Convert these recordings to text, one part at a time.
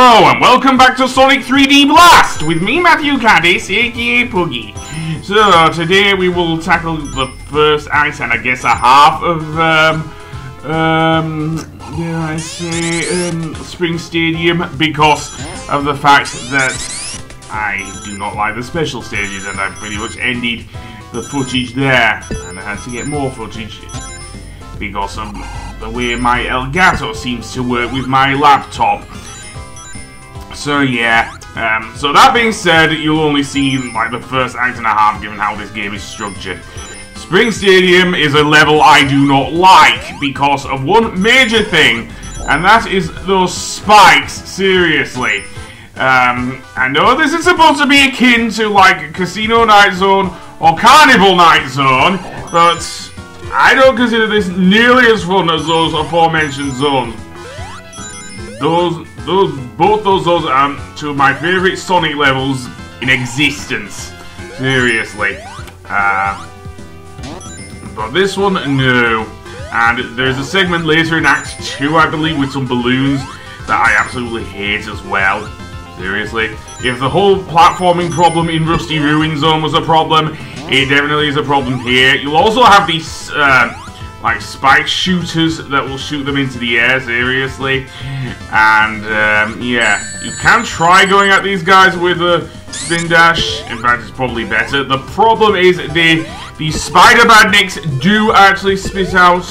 Hello and welcome back to Sonic 3D Blast with me, Matthew Caddis, aka Puggy. So today we will tackle the first act and I guess a half of dare I say Spring Stadium, because of the fact that I do not like the special stages and I pretty much ended the footage there and I had to get more footage because of the way my Elgato seems to work with my laptop. So yeah, so that being said, you'll only see like the first act and a half given how this game is structured. Spring Stadium is a level I do not like because of one major thing, and that is those spikes, seriously. I know this is supposed to be akin to like Casino Night Zone or Carnival Night Zone, but I don't consider this nearly as fun as those aforementioned zones. Both those zones are two of my favourite Sonic levels in existence. Seriously. But this one, no. And there's a segment later in Act 2, I believe, with some balloons that I absolutely hate as well. Seriously. If the whole platforming problem in Rusty Ruin Zone was a problem, it definitely is a problem here. You'll also have these like spike shooters that will shoot them into the air, seriously. And yeah, you can try going at these guys with a spin dash. In fact, it's probably better. The problem is the spider badniks do actually spit out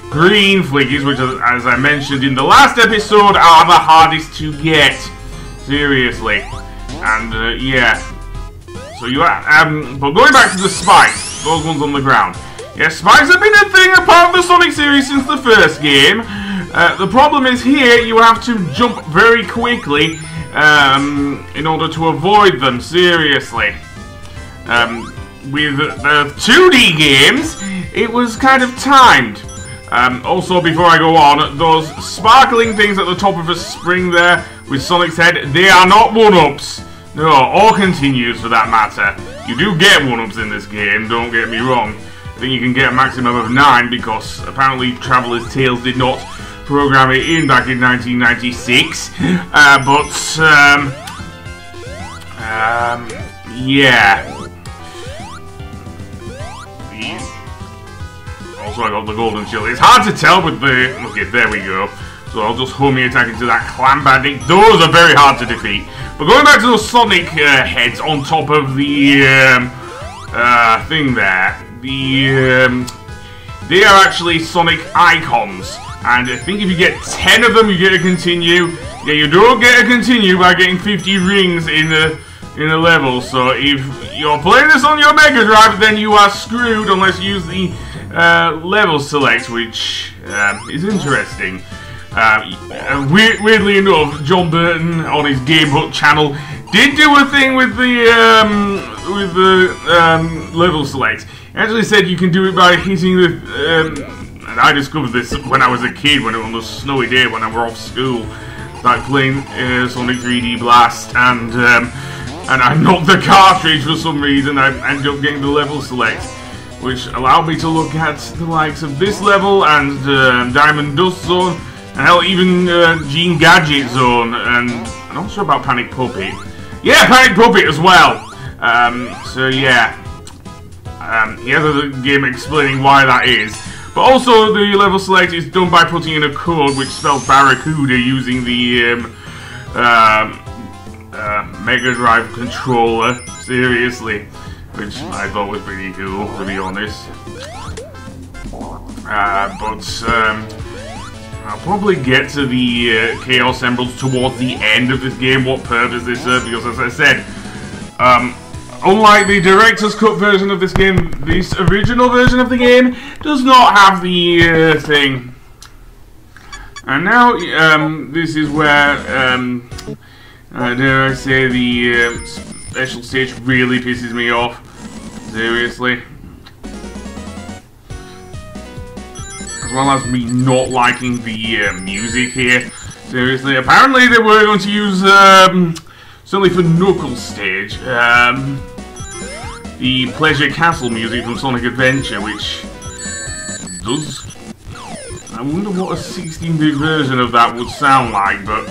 green flickies, which, as I mentioned in the last episode, are the hardest to get. Seriously. And yeah. So you but going back to the spikes, those ones on the ground. Yeah, spikes have been a thing a part of the Sonic series since the first game. The problem is here you have to jump very quickly in order to avoid them, seriously. With the 2D games, it was kind of timed. Also, before I go on, those sparkling things at the top of a spring there with Sonic's head, they are not 1-ups. No, or continues for that matter. You do get 1-ups in this game, don't get me wrong. I think you can get a maximum of 9 because apparently Traveler's Tales did not program it in back in 1996. Yeah. Also, I got the golden shield. It's hard to tell with the... Okay, there we go. So I'll just homie attack into that clam bandit. Those are very hard to defeat. But going back to those Sonic heads on top of the thing there, they are actually Sonic icons. And I think if you get 10 of them, you get a continue. Yeah, you don't get a continue by getting 50 rings in a level. So if you're playing this on your Mega Drive, then you are screwed unless you use the level select, which is interesting. Weirdly enough, John Burton on his Game Hut channel did do a thing with the level select. He actually said you can do it by hitting the. And I discovered this when I was a kid, when it was on a snowy day when I was off school, like playing Sonic 3D Blast, and I knocked the cartridge for some reason. I ended up getting the level select, which allowed me to look at the likes of this level and Diamond Dust Zone. And hell, even Gene Gadget Zone, and I'm not sure about Panic Puppet. Yeah, Panic Puppet as well. So yeah, here's the game explaining why that is. But also, the level select is done by putting in a code which spells Barracuda using the Mega Drive controller. Seriously, which I thought was pretty cool, to be honest. I'll probably get to the Chaos Emeralds towards the end of this game, what purpose this serves, because as I said, unlike the Director's Cut version of this game, this original version of the game does not have the thing. And now, this is where, dare I say, the special stage really pisses me off. Seriously. As well as me not liking the music here. Seriously, apparently they were going to use, certainly for Knuckles stage, the Pleasure Castle music from Sonic Adventure, which does... I wonder what a 16-bit version of that would sound like, but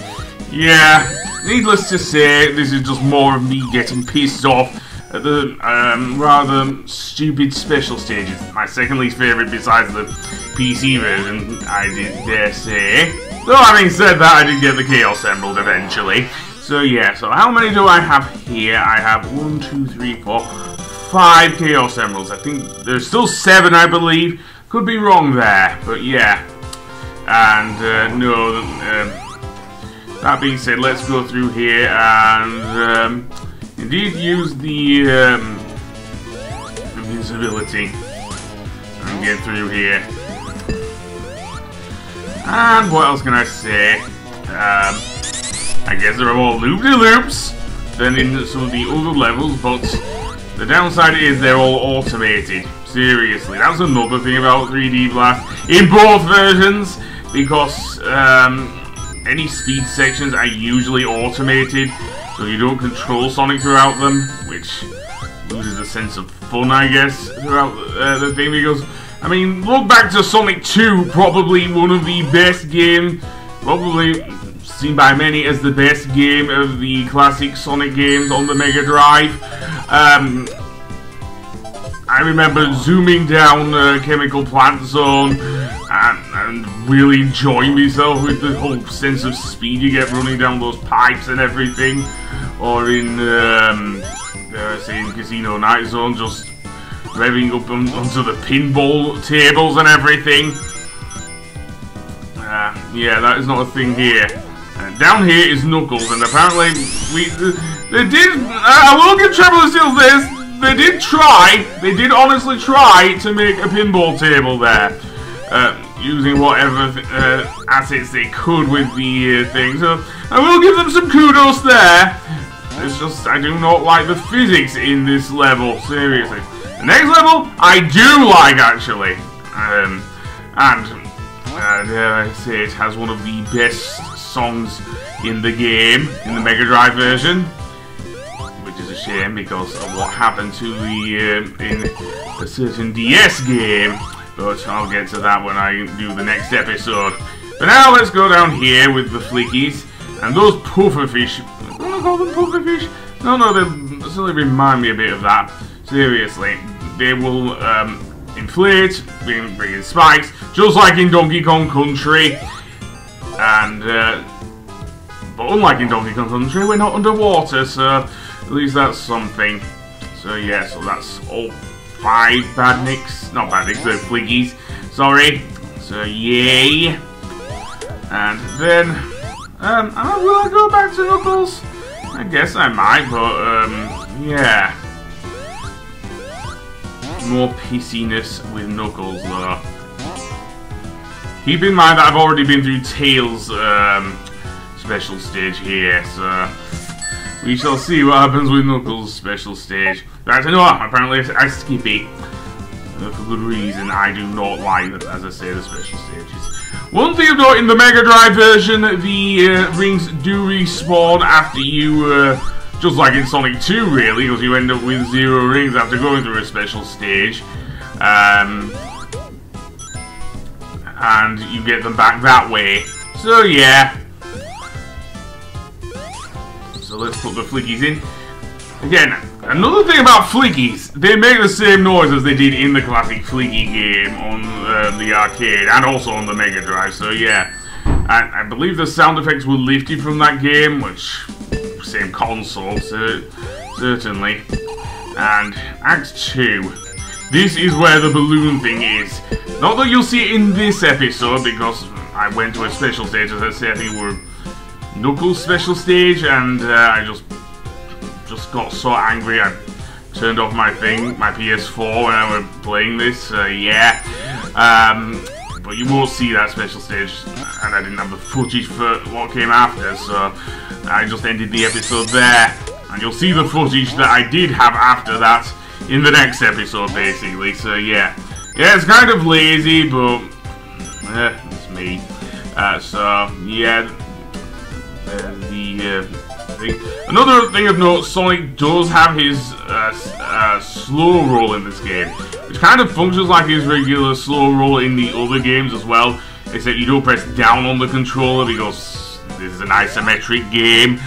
Yeah, needless to say, this is just more of me getting pissed off at the rather stupid special stages. My second least favourite besides the PC version, I dare say. Though having said that, I did get the Chaos Emerald eventually. So yeah, so how many do I have here? I have 1, 2, 3, 4, 5 Chaos Emeralds. I think there's still 7, I believe. Could be wrong there, but yeah. And that being said, let's go through here and indeed use the invisibility and get through here. And what else can I say? I guess there are more loop-de-loops than in some of the other levels, but the downside is they're all automated. Seriously, that's another thing about 3D Blast in both versions, because any speed sections are usually automated, so you don't control Sonic throughout them, which loses the sense of fun, I guess, throughout the thing, because, I mean, look back to Sonic 2, probably one of the best games, probably seen by many as the best game of the classic Sonic games on the Mega Drive. I remember zooming down Chemical Plant Zone and really enjoying myself with the whole sense of speed you get running down those pipes and everything. Or in, say, in Casino Night Zone, just revving up onto the pinball tables and everything. Yeah, that is not a thing here. Down here is Knuckles, and apparently they did. I will give Traveler Seals this. They did honestly try to make a pinball table there, using whatever assets they could with the thing. So I will give them some kudos there. It's just I do not like the physics in this level. Seriously, the next level I do like actually, and dare I say it has one of the best songs in the game, in the Mega Drive version, which is a shame because of what happened to the in a certain DS game, but I'll get to that when I do the next episode. But now let's go down here with the flickies, and those pufferfish, what do I call them, pufferfish? No, they certainly remind me a bit of that. Seriously, they will inflate, bringing spikes, just like in Donkey Kong Country. And, but unlike in Donkey Kong Country, we're not underwater, so at least that's something. So yeah, so that's all 5 badniks, not badniks, they're fliggies, sorry. So yay. And then, will I go back to Knuckles? I guess I might, but, yeah. More pissiness with Knuckles, though. Keep in mind that I've already been through Tails' special stage here, so we shall see what happens with Knuckles' special stage. But you know what? Apparently I skip it for good reason. I do not like, as I say, the special stages. One thing of note, in the Mega Drive version, the rings do respawn after you, just like in Sonic 2, really, because you end up with 0 rings after going through a special stage. And you get them back that way. So yeah. So let's put the flickies in. Again, another thing about flickies, they make the same noise as they did in the classic Flicky game on the arcade and also on the Mega Drive. So yeah, I believe the sound effects were lifted from that game, which same console, certainly. And Act 2. This is where the balloon thing is. Not that you'll see it in this episode, because I went to a special stage, as I said, I think we're Knuckles' special stage, and I just got so angry I turned off my PS4 when I was playing this, yeah. But you won't see that special stage, and I didn't have the footage for what came after, so I just ended the episode there. And you'll see the footage that I did have after that in the next episode, basically. So yeah, it's kind of lazy, but it's me. So yeah, another thing of note: Sonic does have his slow roll in this game, which kind of functions like his regular slow roll in the other games as well. Except you don't press down on the controller because this is an isometric game,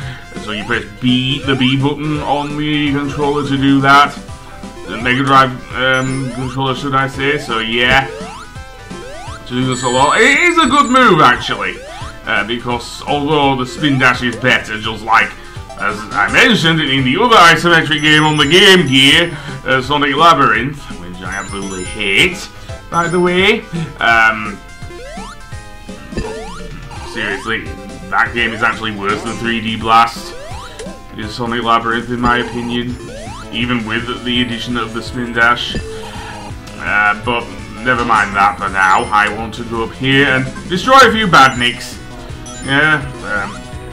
so you press B, the B button on the controller to do that. The Mega Drive controller, should I say? So yeah, to do this a lot. It is a good move actually, because although the spin dash is better, just like as I mentioned in the other isometric game on the Game Gear, Sonic Labyrinth, which I absolutely hate, by the way. Seriously, that game is actually worse than 3D Blast. Is Sonic Labyrinth, in my opinion, even with the addition of the spin dash. But never mind that for now. I want to go up here and destroy a few badniks. Yeah,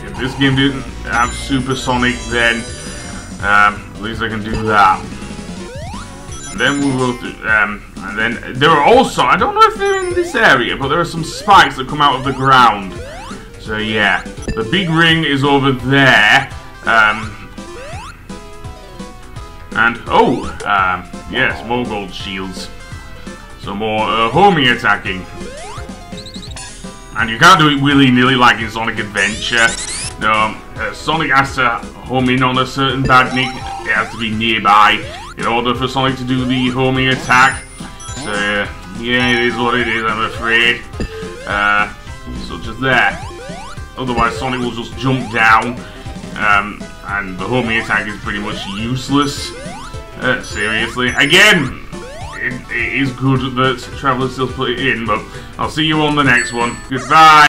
if this game didn't have Supersonic, then at least I can do that. And then we'll go through, and then there are also, I don't know if they're in this area, but there are some spikes that come out of the ground. So yeah, the big ring is over there. And oh, yes, more gold shields. So more homing attacking. And you can't do it willy-nilly like in Sonic Adventure. No, Sonic has to home in on a certain badnik. It has to be nearby in order for Sonic to do the homing attack. So yeah, it is what it is, I'm afraid. Such as that. Otherwise, Sonic will just jump down, and the homing attack is pretty much useless. Seriously. Again, it is good that Traveller still put it in, but I'll see you on the next one. Goodbye!